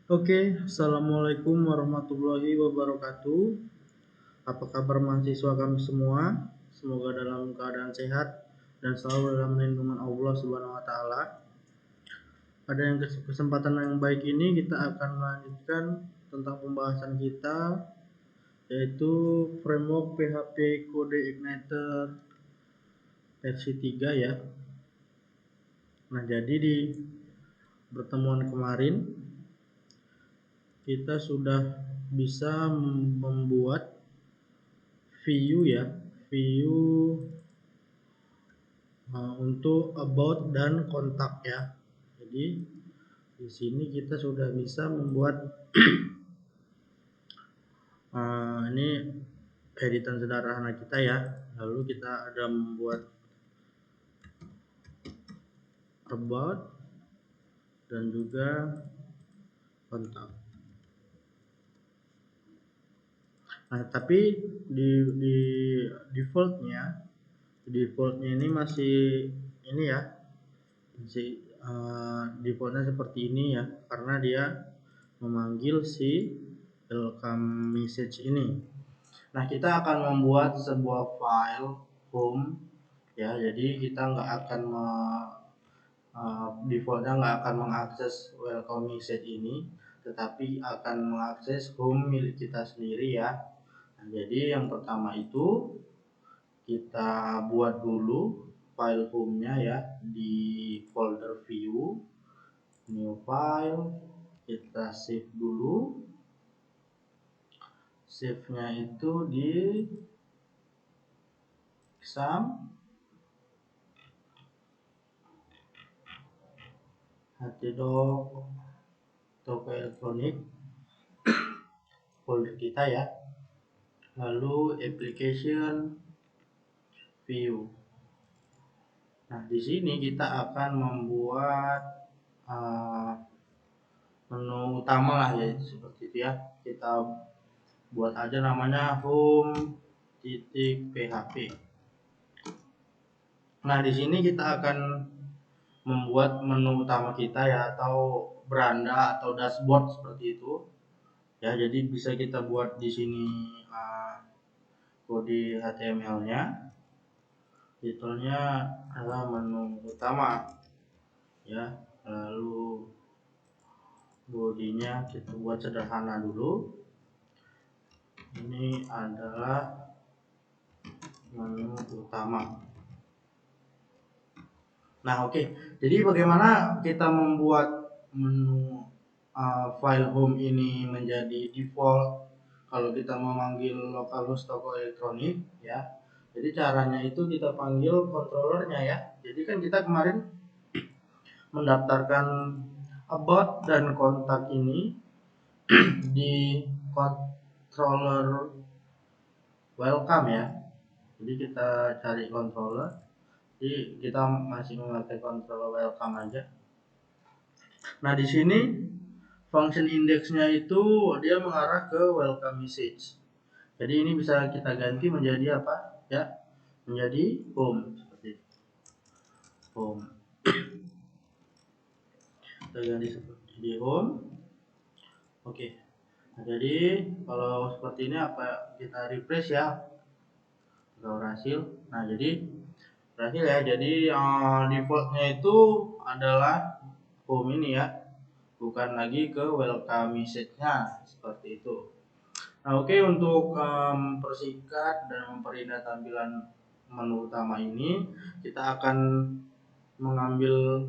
Oke, Assalamualaikum warahmatullahi wabarakatuh. Apa kabar mahasiswa kami semua? Semoga dalam keadaan sehat dan selalu dalam lindungan Allah Subhanahu wa taala. Pada kesempatan yang baik ini kita akan melanjutkan tentang pembahasan kita, yaitu framework PHP Code Igniter versi 3 ya. Nah, jadi di pertemuan kemarin kita sudah bisa membuat view untuk about dan kontak ya. Jadi di sini kita sudah bisa membuat ini editan sederhana kita ya. Lalu kita ada membuat about dan juga kontak. Nah, tapi di defaultnya ini masih ini ya, masih defaultnya seperti ini ya, karena dia memanggil si welcome message ini. Nah, kita akan membuat sebuah file home ya, jadi kita nggak akan defaultnya nggak akan mengakses welcome message ini, tetapi akan mengakses home milik kita sendiri ya. Nah, jadi yang pertama itu kita buat dulu file home-nya ya di folder view, new file, kita save dulu. Save-nya itu di exam htdoc toko elektronik folder kita ya. Lalu application view. Nah, di sini kita akan membuat menu utama lah ya, seperti itu ya. Kita buat aja namanya home.php. Nah, di sini kita akan membuat menu utama kita ya, atau beranda atau dashboard seperti itu. Ya, jadi bisa kita buat di sini kode HTML-nya. Titelnya adalah menu utama ya. Lalu bodinya kita buat sederhana dulu. Ini adalah menu utama. Nah, oke. Jadi bagaimana kita membuat menu file home ini menjadi default kalau kita memanggil localhost toko elektronik ya. Jadi caranya itu kita panggil controllernya ya. Jadi kan kita kemarin mendaftarkan about dan kontak ini di controller welcome ya. Jadi kita cari controller. Jadi kita masih memakai controller welcome aja. Nah, di sini function indexnya itu dia mengarah ke welcome message. Jadi ini bisa kita ganti menjadi apa ya? Menjadi home seperti itu. Home. Kita ganti seperti di home. Oke. Nah, jadi kalau seperti ini apa kita refresh ya? Kalau berhasil. Nah, jadi berhasil ya. Jadi defaultnya itu adalah home ini ya, bukan lagi ke welcome message-nya seperti itu. Nah, oke, untuk mempersingkat dan memperindah tampilan menu utama ini, kita akan mengambil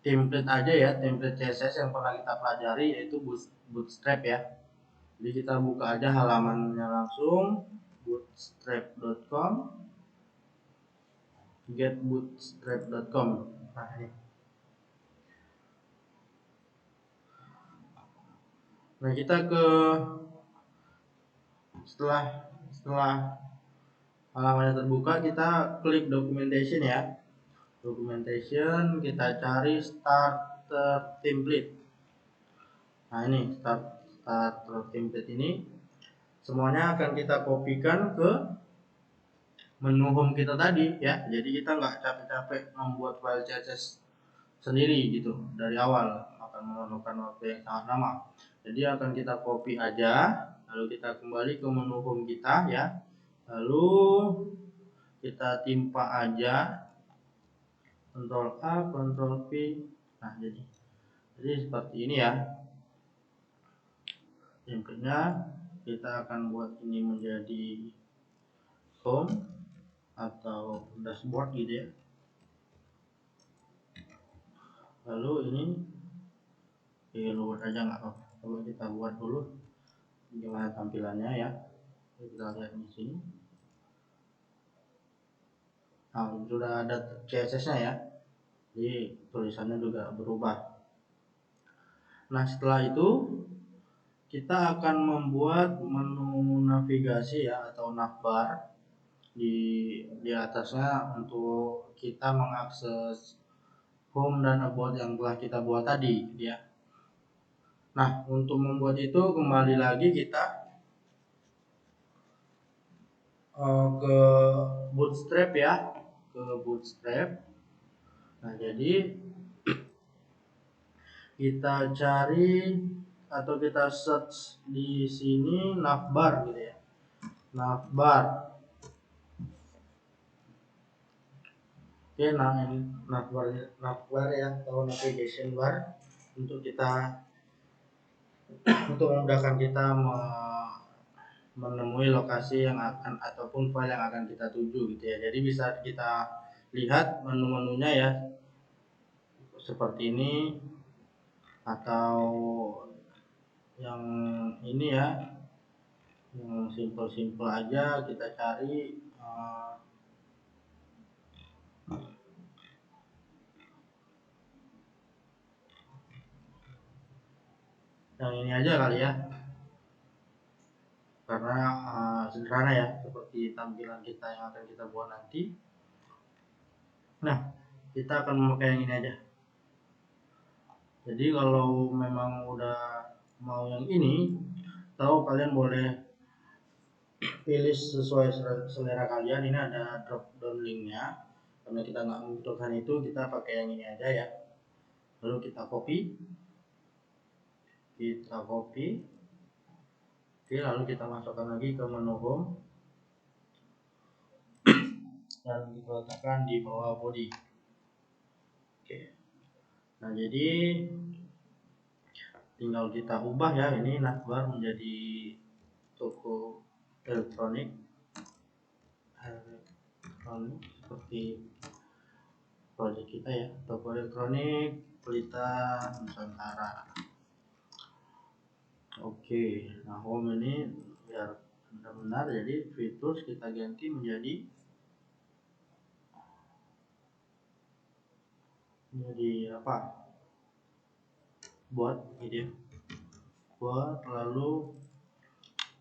template aja ya, template CSS yang pernah kita pelajari, yaitu Bootstrap ya. Jadi kita buka aja halamannya langsung, bootstrap.com, getbootstrap.com. Nah, ini. Nah, kita ke setelah halamannya terbuka, kita klik documentation ya. Documentation, kita cari starter template. Nah, ini starter template ini semuanya akan kita kopikan ke menu home kita tadi ya. Jadi kita nggak capek-capek membuat file CSS sendiri gitu dari awal, maka akan memerlukan waktu yang sangat lama. Jadi akan kita copy aja, lalu kita kembali ke menu home kita ya, lalu kita timpa aja, Ctrl A, Ctrl V. Nah jadi seperti ini ya. Intinya kita akan buat ini menjadi home atau dashboard gitu ya. Lalu ini luar aja nggak apa-apa. Coba kita buat dulu gimana tampilannya ya. Kita lihat di sini. Nah, sudah ada CSS-nya ya. Jadi tulisannya juga berubah. Nah, setelah itu kita akan membuat menu navigasi ya atau navbar di atasnya untuk kita mengakses home dan about yang telah kita buat tadi ya. Nah, untuk membuat itu kembali lagi kita ke Bootstrap ya, ke Bootstrap. Nah, jadi kita cari atau kita search di sini navbar gitu ya. Navbar. Oke, nah ini navbar ya atau navigation bar untuk kita untuk memudahkan kita menemui lokasi yang akan ataupun file yang akan kita tuju gitu ya. Jadi bisa kita lihat menu-menunya ya seperti ini atau yang ini ya, yang simple aja kita cari yang ini aja kali ya, karena sederhana ya seperti tampilan kita yang akan kita buat nanti. Nah, kita akan memakai yang ini aja. Jadi kalau memang udah mau yang ini, tahu kalian boleh pilih sesuai selera kalian. Ini ada drop down linknya. Karena kita nggak membutuhkan itu, kita pakai yang ini aja ya. Lalu kita copy, oke, lalu kita masukkan lagi ke menu home dan kita letakkan di bawah body. Oke. Nah, jadi tinggal kita ubah ya, ini navbar menjadi toko elektronik seperti project kita ya, toko elektronik Pelita Nusantara. Oke, nah home ini biar benar-benar jadi features kita ganti menjadi apa? Buat gitu ya. Buat lalu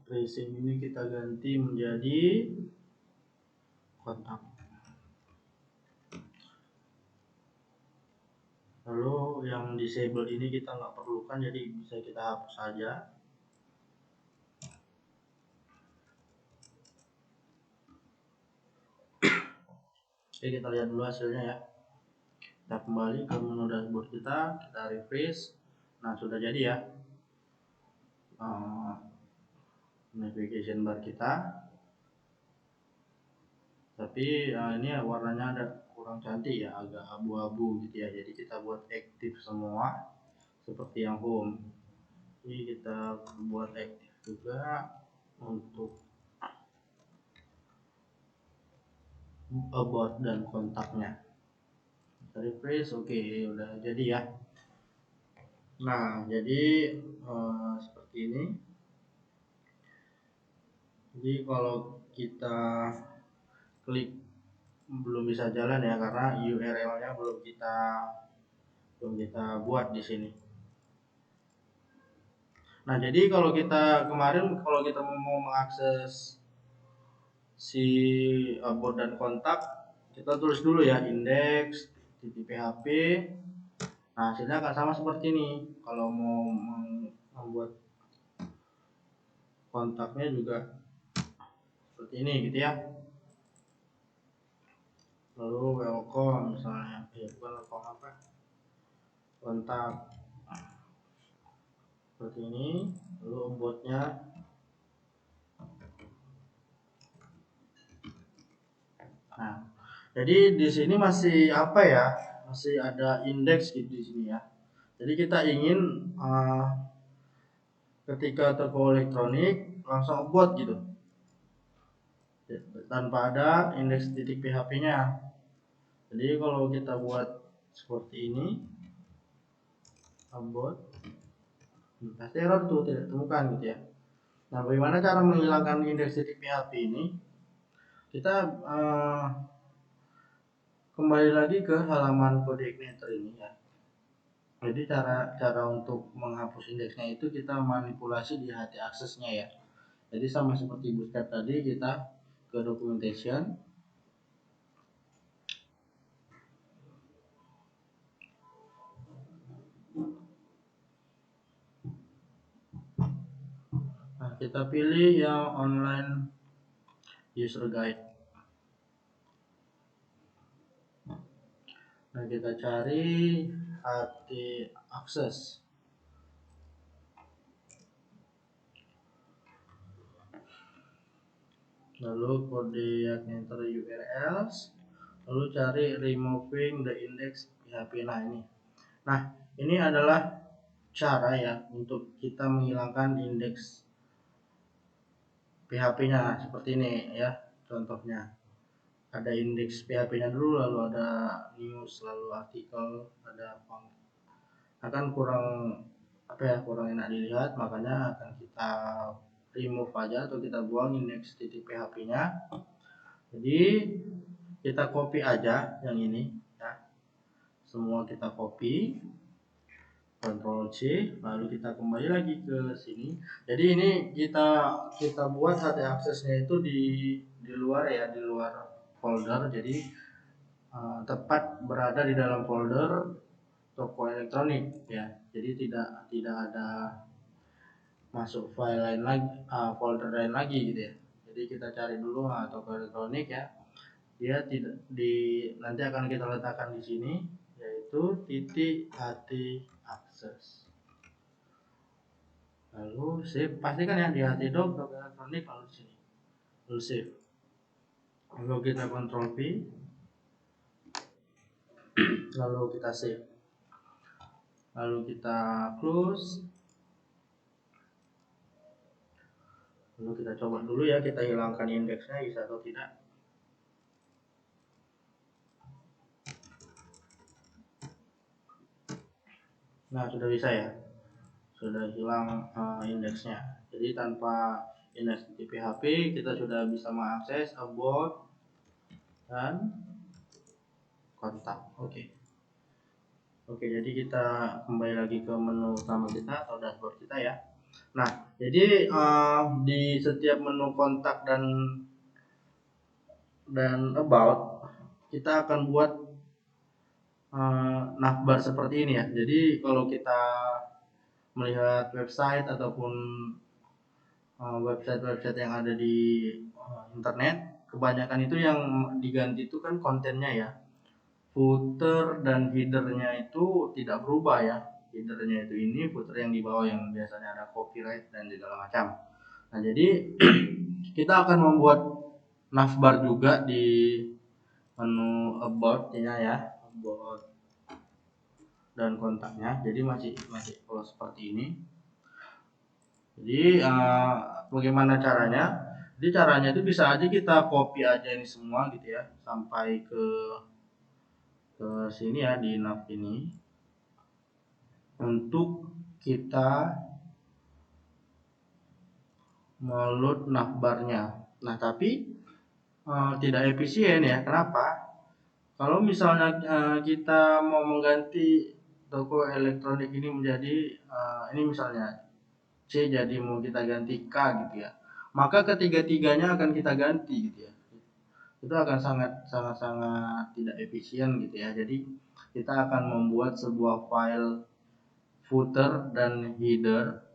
tracing ini kita ganti menjadi kontak. Lalu yang disable ini kita nggak perlukan, jadi bisa kita hapus saja. Oke, kita lihat dulu hasilnya ya. Kita kembali ke menu dashboard kita refresh. Nah, sudah jadi ya navigation bar kita. Tapi ini warnanya ada kurang cantik ya, agak abu-abu gitu ya. Jadi kita buat aktif semua seperti yang home. Ini kita buat aktif juga untuk about dan kontaknya. Kita refresh, oke, udah jadi ya. Nah, jadi seperti ini. Jadi kalau kita klik belum bisa jalan ya, karena URL-nya belum kita buat di sini. Nah, jadi kalau kita kemarin kalau kita mau mengakses si about dan kontak, kita tulis dulu ya index php. Nah, hasilnya akan sama seperti ini. Kalau mau membuat kontaknya juga seperti ini gitu ya. Lalu welcome misalnya, bukan welcome apa, kontak. seperti ini. Lalu obotnya, nah jadi di sini masih apa ya, masih ada indeks gitu di sini ya. Jadi kita ingin ketika toko elektronik langsung obot gitu tanpa ada indeks titik PHP-nya. Jadi kalau kita buat seperti ini, upload, pasti error tuh, tidak ditemukan gitu ya. Nah, bagaimana cara menghilangkan indeks titik PHP ini? Kita kembali lagi ke halaman kode igniter ini ya. Jadi cara untuk menghapus indeksnya itu kita manipulasi di HT aksesnya ya. Jadi sama seperti bootstrap tadi, kita ke documentation. Nah, kita pilih yang online user guide. Nah, kita cari HT access. Lalu kode igniter URLs. Lalu cari removing the index PHP. Nah, ini. Nah, ini adalah cara ya untuk kita menghilangkan indeks PHP-nya seperti ini ya. Contohnya ada indeks PHP-nya dulu, lalu ada news, lalu artikel, ada akan kurang apa ya, kurang enak dilihat, makanya akan kita remove aja atau kita buang indeks titik PHP-nya. Jadi kita copy aja yang ini ya. Semua kita copy, Ctrl C, lalu kita kembali lagi ke sini. Jadi ini kita buat HT aksesnya itu di luar ya, di luar folder. Jadi tepat berada di dalam folder toko elektronik ya. Jadi tidak ada masuk file lain lagi, folder lain lagi gitu ya. Jadi kita cari dulu toko elektronik ya. Dia tidak nanti akan kita letakkan di sini, yaitu titik HT access. Lalu save, pastikan ya di htdoc toko elektronik, lalu di sini, lalu save. Lalu kita Ctrl V, lalu kita save, lalu kita close. Lalu kita coba dulu ya, kita hilangkan indeksnya bisa atau tidak. Nah, sudah bisa ya, sudah hilang indeksnya. Jadi tanpa indeks di PHP kita sudah bisa mengakses about dan kontak. Oke, jadi kita kembali lagi ke menu utama kita atau dashboard kita ya. Nah, jadi di setiap menu kontak dan about kita akan buat navbar seperti ini ya. Jadi kalau kita melihat website ataupun website-website yang ada di internet, kebanyakan itu yang diganti itu kan kontennya ya. Footer dan headernya itu tidak berubah ya. Headernya itu ini, footer yang di bawah yang biasanya ada copyright dan segala macam. Nah, jadi kita akan membuat navbar juga di menu about-nya ya, about dan kontaknya. Jadi masih kalau seperti ini. Jadi bagaimana caranya? Jadi caranya itu bisa aja kita copy aja ini semua gitu ya, sampai ke sini ya, di nav ini, untuk kita meload navbarnya. Nah, tapi tidak efisien ya. Kenapa? Kalau misalnya kita mau mengganti toko elektronik ini menjadi ini misalnya C, jadi mau kita ganti K gitu ya, maka ketiga-tiganya akan kita ganti gitu ya. Itu akan sangat tidak efisien gitu ya. Jadi kita akan membuat sebuah file footer dan header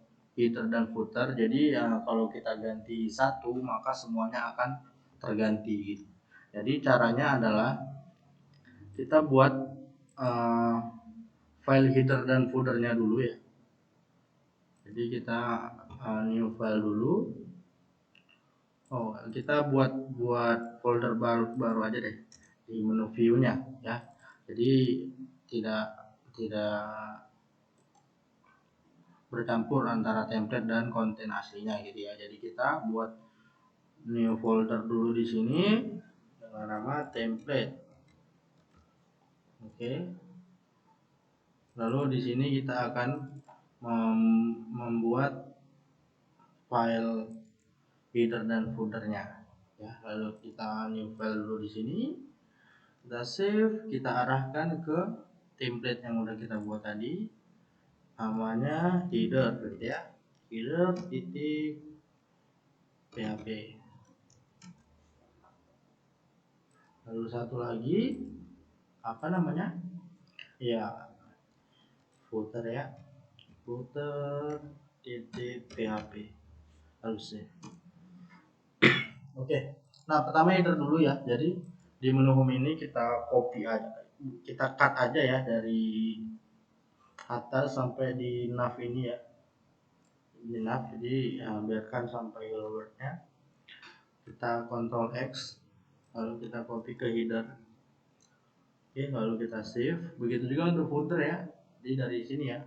dan footer. Jadi kalau kita ganti satu, maka semuanya akan terganti. Jadi caranya adalah kita buat file header dan footernya dulu ya. Jadi kita new file dulu. Kita buat folder baru aja deh di menu view-nya ya. Jadi tidak bercampur antara template dan konten aslinya gitu ya. Jadi kita buat new folder dulu di sini dengan nama template. Oke. Lalu di sini kita akan membuat file header dan footernya ya. Lalu kita new file dulu di sini, kita save, kita arahkan ke template yang udah kita buat tadi, namanya header gitu ya, header titik php. Lalu satu lagi apa namanya ya, footer ya, footer titik php. Lalu save. Oke. Nah, pertama header dulu ya. Jadi di menu home ini kita copy aja, kita cut aja ya dari atas sampai di nav ini ya. Di nav, jadi ya, biarkan sampai lowernya. Kita Ctrl X, lalu kita copy ke header. Oke, lalu kita save. Begitu juga untuk footer ya. Jadi dari sini ya.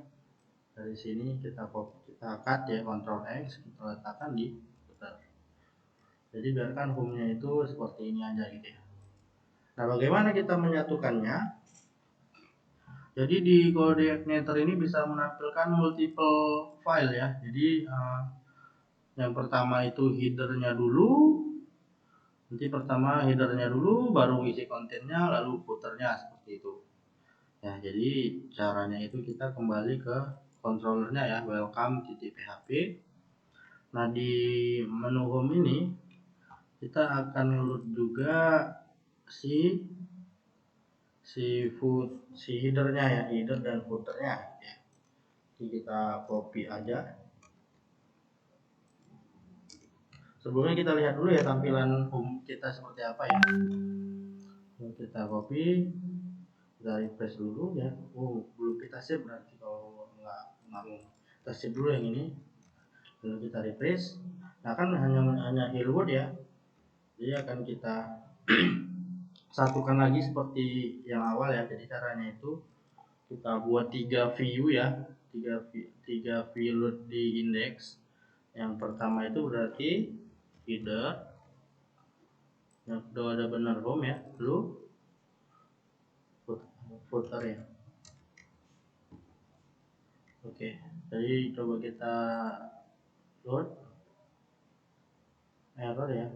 Dari sini kita copy, kita cut ya, Ctrl X, kita letakkan di footer. Jadi biarkan home-nya itu seperti ini aja gitu ya. Nah, bagaimana kita menyatukannya? Jadi di kode igniter ini bisa menampilkan multiple file ya. Jadi yang pertama itu headernya dulu, nanti pertama headernya dulu, baru isi kontennya, lalu footernya seperti itu. Ya, jadi caranya itu kita kembali ke controllernya ya, welcome.php. Nah, di menu home ini kita akan load juga si headernya ya, header dan footernya ya. Jadi kita copy aja. Sebelumnya kita lihat dulu ya tampilan home kita seperti apa ya. Kita copy, kita refresh dulu ya. Belum kita save, berarti kalau nggak mau, kita save dulu yang ini. Lalu kita refresh. Nah, kan hanya hello world ya. Jadi akan kita satukan lagi seperti yang awal ya. Jadi caranya itu kita buat 3 view ya, 3 view load di index. Yang pertama itu berarti header, yang kedua ada benar home ya, lalu footer ya. Oke, jadi coba kita load, error ya.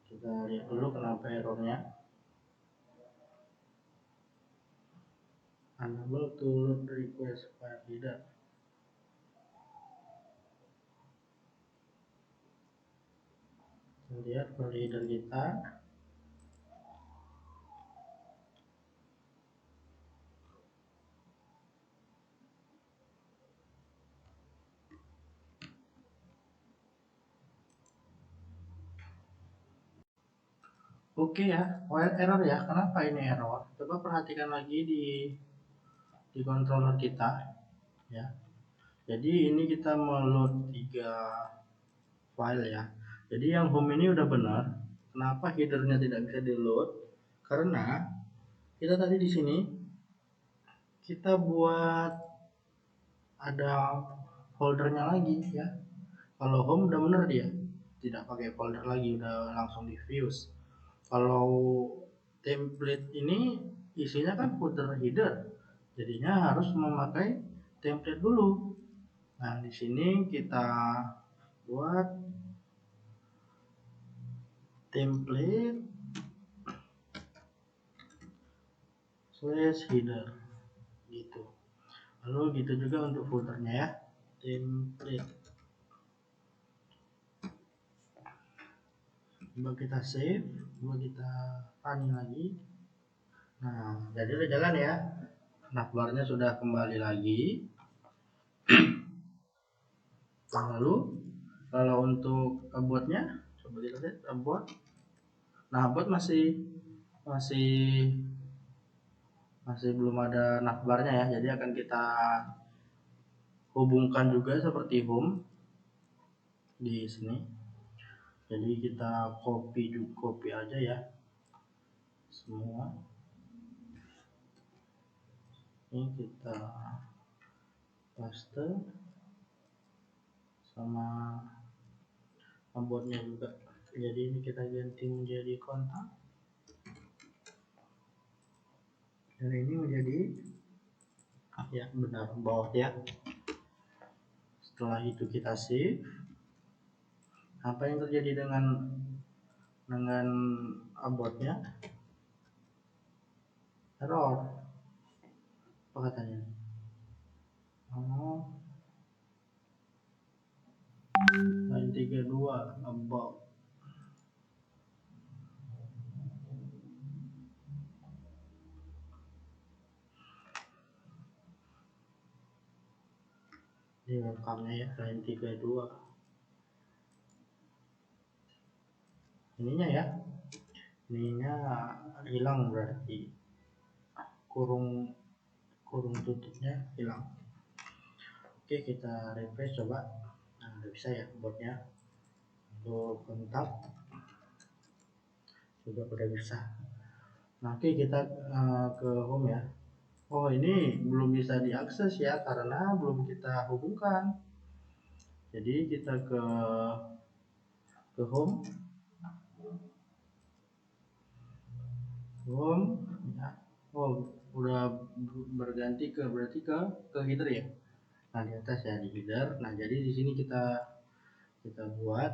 Kita lihat dulu kenapa errornya. Unable to load request file header. Kita lihat file header kita. Oke ya, file error ya. Kenapa ini error? Coba perhatikan lagi di controller kita ya. Jadi ini kita meload 3 file ya. Jadi yang home ini udah benar. Kenapa headernya tidak bisa di load? Karena kita tadi di sini kita buat ada foldernya lagi ya. Kalau home udah benar dia, tidak pakai folder lagi, udah langsung di views. Kalau template ini isinya kan footer header, jadinya harus memakai template dulu. Nah, di sini kita buat template / header gitu. Lalu gitu juga untuk footernya ya, template. Coba kita save, coba kita running lagi. Nah, jadi udah jalan ya. Navbarnya sudah kembali lagi. Lalu kalau untuk abotnya, coba kita lihat abot. Nah, abot masih belum ada navbarnya ya. Jadi akan kita hubungkan juga seperti home di sini. Jadi kita copy aja ya semua. Ini kita paste sama aboutnya juga. Jadi ini kita ganti menjadi kontak dan ini menjadi ya benar bawah ya. Setelah itu kita save. Apa yang terjadi dengan aboutnya? Error. Apa katanya? Oh, line 32 about. Ini welcome-nya ya, line 32. Ininya ya. Ininya hilang berarti. Kurung tutupnya hilang. Oke, kita refresh coba. Nah, udah bisa ya botnya. Untuk kontak juga udah bisa. Nah, oke kita ke home ya. Oh, ini belum bisa diakses ya karena belum kita hubungkan. Jadi kita ke home ya. Oh, udah berganti berarti ke header ya. Nah, di atas ya di header. Nah, jadi di sini kita buat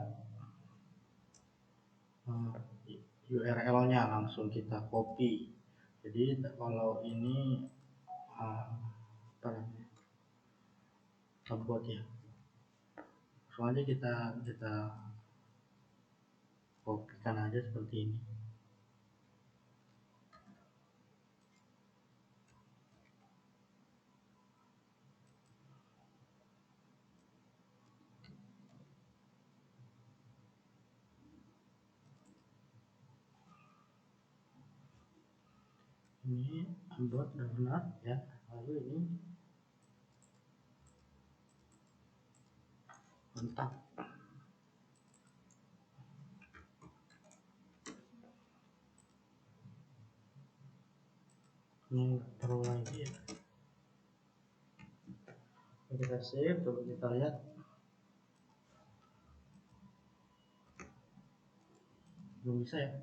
URL-nya, langsung kita copy. Jadi kalau ini apa namanya, about ya, soalnya kita kopikan aja seperti ini. Ini about udah benar ya. Lalu ini kontak. Ini perlu lagi ya. Kita save, coba kita lihat. Belum bisa ya.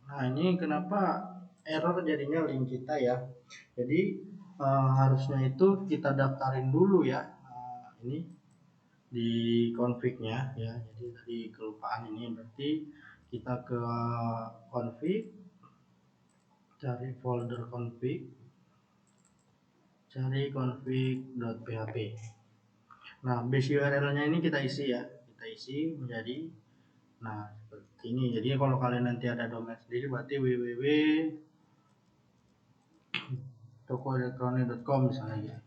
Nah, ini kenapa error jadinya link kita ya. Jadi harusnya itu kita daftarin dulu ya. Ini di config-nya ya. Jadi tadi kelupaan ini, berarti kita ke config, cari folder config, cari config.php. Nah, base URL-nya ini kita isi ya. Kita isi menjadi nah seperti ini. Jadi kalau kalian nanti ada domain sendiri berarti www.tokoelektronik.com misalnya gitu.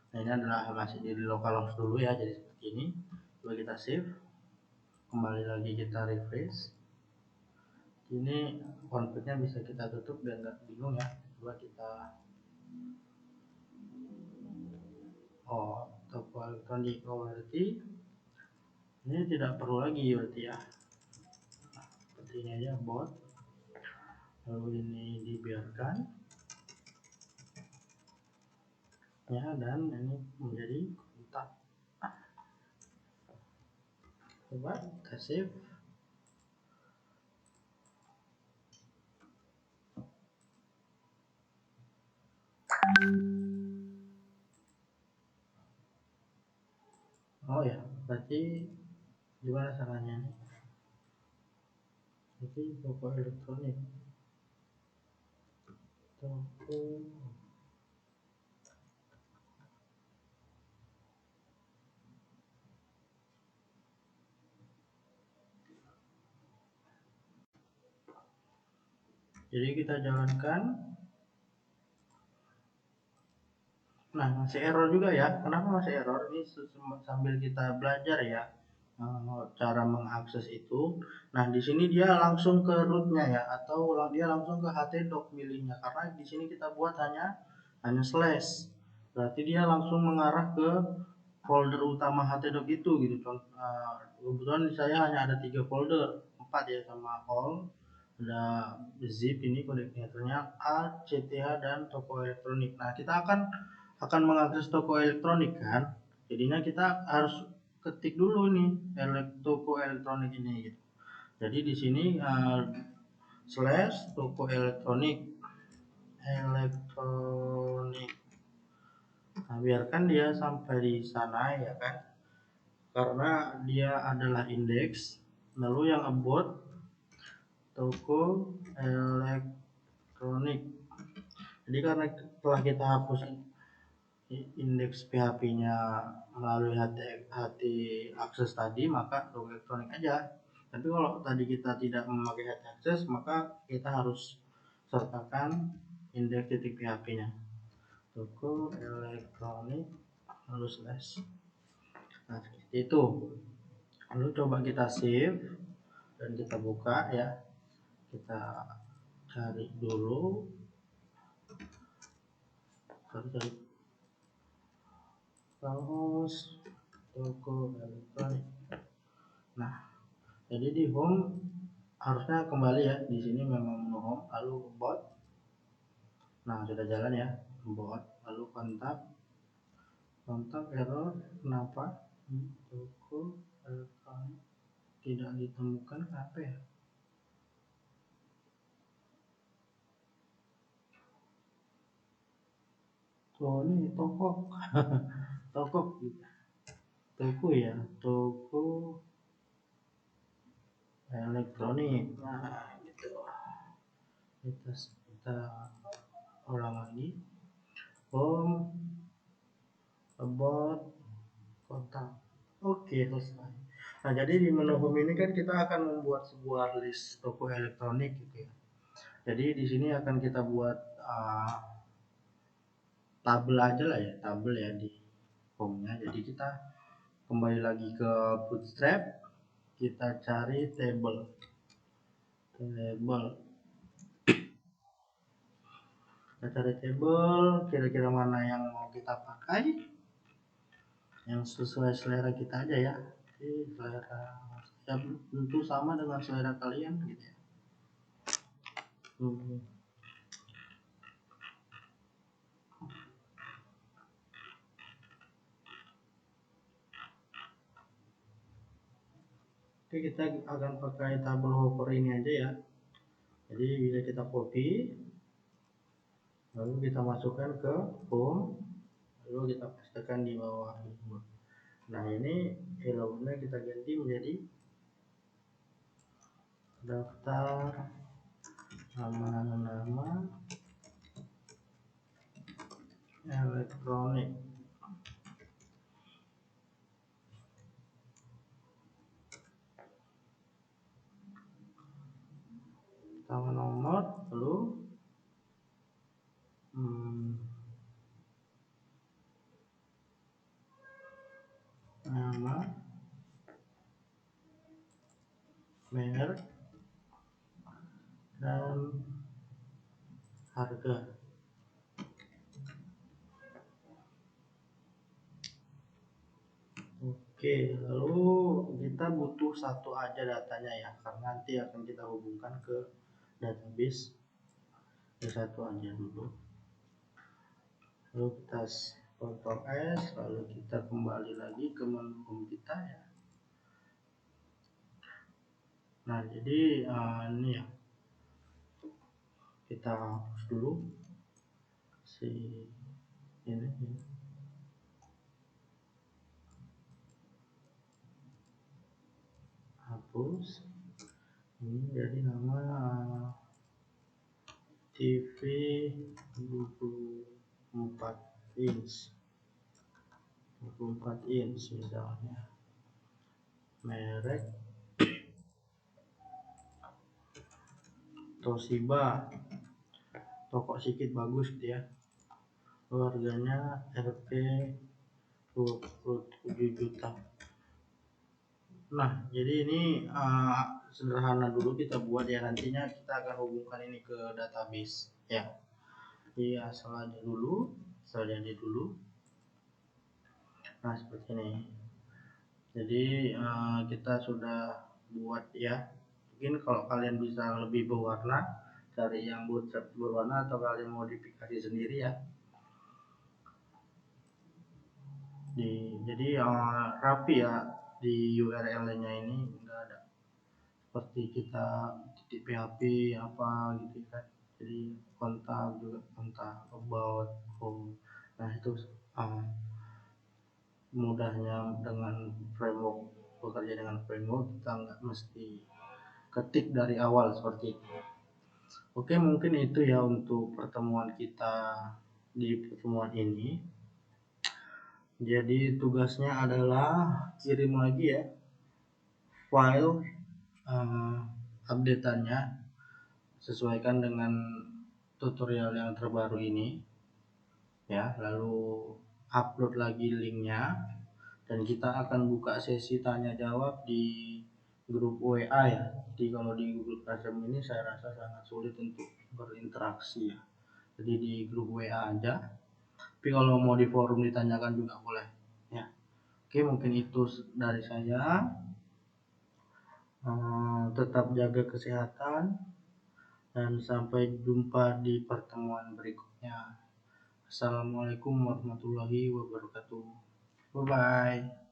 Nah, ini adalah masih di localhost dulu ya, jadi seperti ini. Coba kita save, kembali lagi kita refresh. Ini config-nya bisa kita tutup biar nggak bingung ya. Coba kita toko elektronik. Berarti ini tidak perlu lagi berarti ya. Seperti ini aja bot. Lalu ini dibiarkan ya, dan ini menjadi kontak. Coba kita save. Oh ya, berarti gimana caranya nih? Berarti toko elektronik. Toko. Jadi kita jalankan Nah, masih error juga ya. Kenapa masih error? Ini sambil kita belajar ya cara mengakses itu. Nah, di sini dia langsung ke rootnya ya, atau dia langsung ke htdoc milihnya. Karena di sini kita buat hanya slash. Berarti dia langsung mengarah ke folder utama htdoc itu gitu. Kebetulan di saya hanya ada 3 folder, 4 ya, sama all, ada zip ini konektornya A, CTH, dan toko elektronik. Nah, kita akan mengakses toko elektronik kan, jadinya kita harus ketik dulu nih toko elektronik ini gitu. Jadi di sini slash toko elektronik. Nah, biarkan dia sampai di sana ya kan, karena dia adalah indeks. Lalu yang about toko elektronik. Jadi karena telah kita hapus indeks PHP-nya melalui HT akses tadi, maka toko elektronik aja. Tapi kalau tadi kita tidak memakai HT akses, maka kita harus sertakan indeks titik PHP-nya. Toko elektronik lalu slash. Nah, seperti itu. Lalu coba kita save dan kita buka ya. Kita cari dulu. Cari terus toko elektronik. Nah, jadi di home harusnya kembali ya, di sini memang menu home, lalu bot. Nah, sudah jalan ya bot, lalu kontak error. Kenapa toko elektronik tidak ditemukan? Kenapa ya? Oh, ini toko toko toko ya, toko elektronik. Nah, gitu. Kita ulang lagi. Home, about, kontak. Oke, selesai. Nah, jadi di menu home ini kan kita akan membuat sebuah list toko elektronik gitu ya. Jadi di sini akan kita buat tabel aja lah ya, tabel ya di home-nya. Jadi kita kembali lagi ke Bootstrap, kita cari table. Kita cari table, kira-kira mana yang mau kita pakai, yang sesuai selera kita aja ya. Jadi selera ya tentu sama dengan selera kalian gitu ya. Oke, kita akan pakai tabel hopper ini aja ya. Jadi bisa kita copy, lalu kita masukkan ke home, lalu kita pastekan di bawah. Nah, ini hello-nya kita ganti menjadi daftar nama-nama elektronik. Tambah nomor, lalu nama, merek, dan harga. Oke, lalu kita butuh satu aja datanya ya, karena nanti akan kita hubungkan ke database. Yang satu aja dulu. Lalu kita Ctrl S, lalu kita kembali lagi ke menu home kita ya. Nah, jadi ini ya, kita hapus dulu si ini. Hapus. Ini jadi nama TV 24 inch 24 inch misalnya. Merek Toshiba, toko sedikit bagus gitu ya. keluarganya RP 27 juta. Nah, jadi ini sederhana dulu kita buat ya, nantinya kita akan hubungkan ini ke database ya. Jadi asal jadi dulu. Nah, seperti ini. Jadi kita sudah buat ya. Mungkin kalau kalian bisa lebih berwarna, cari yang berwarna atau kalian modifikasi sendiri ya. Jadi rapi ya di URL-nya ini, enggak ada seperti kita titik PHP apa gitu kan. Jadi kontak about home. Nah, itu mudahnya dengan framework, bekerja dengan framework, kita nggak mesti ketik dari awal seperti itu. Oke, mungkin itu ya untuk pertemuan kita di pertemuan ini. Jadi tugasnya adalah kirim lagi ya file updateannya, sesuaikan dengan tutorial yang terbaru ini ya, lalu upload lagi linknya, dan kita akan buka sesi tanya jawab di grup WA ya. Jadi kalau di Google Classroom ini saya rasa sangat sulit untuk berinteraksi ya, jadi di grup WA aja, tapi kalau mau di forum ditanyakan juga boleh ya. Oke, mungkin itu dari saya. Tetap jaga kesehatan dan sampai jumpa di pertemuan berikutnya. Assalamualaikum warahmatullahi wabarakatuh. Bye bye.